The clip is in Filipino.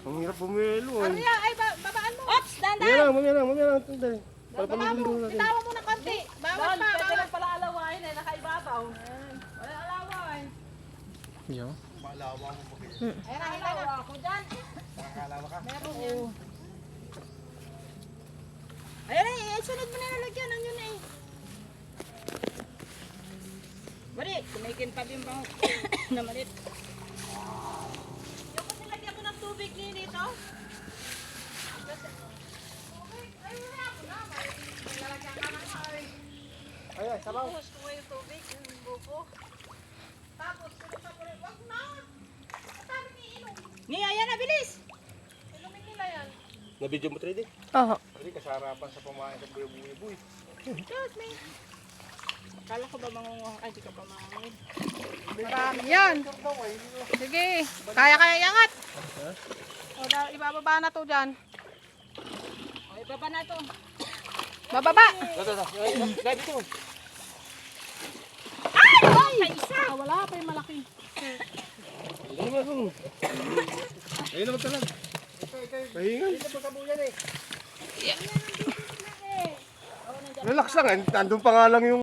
Ang hirap bumelo eh. Arya, ay babaan mo. Ops, dandan. Mamaya lang. Tanda. Para pamilin mo natin. Bitawa mo na konti. Bawal pa. Pwede lang pala alawain eh, nakaibabaw. Wala alawain. Yo. Ayan na, hila ako dyan. Meron yan. Ayan na, sunod mo na nalagyan. Ang yun eh. Bari, kumikin pa din bang na malit. Yung kasi lagyan ko ng tubig niyo dito. Ay, wala ako na. May lalagyan ka ng ay. Ay, sabaw. Gusto ko yung tubig, yung buko. Tapos, sinusa ko rin. Wag na! Sabi ni Inom. Ni, ayan na, bilis! Inumin nila yan. Na-video mo 3D? Oo. Hindi, kasarapan sa pamain sa buhay-buhay. Diyos, may. Akala ko ba mangunguha? Ay, di ka pa mangungid. Marami yan. Sige, kaya iangat. O, ibababa na to dyan. O, ibaba na ito. Bababa. Dahil dito. Ay! Ay, isa! Wala pa yung malaki. Ayun naman talaga. Pahingan. Relax lang. Nandun pa nga lang yung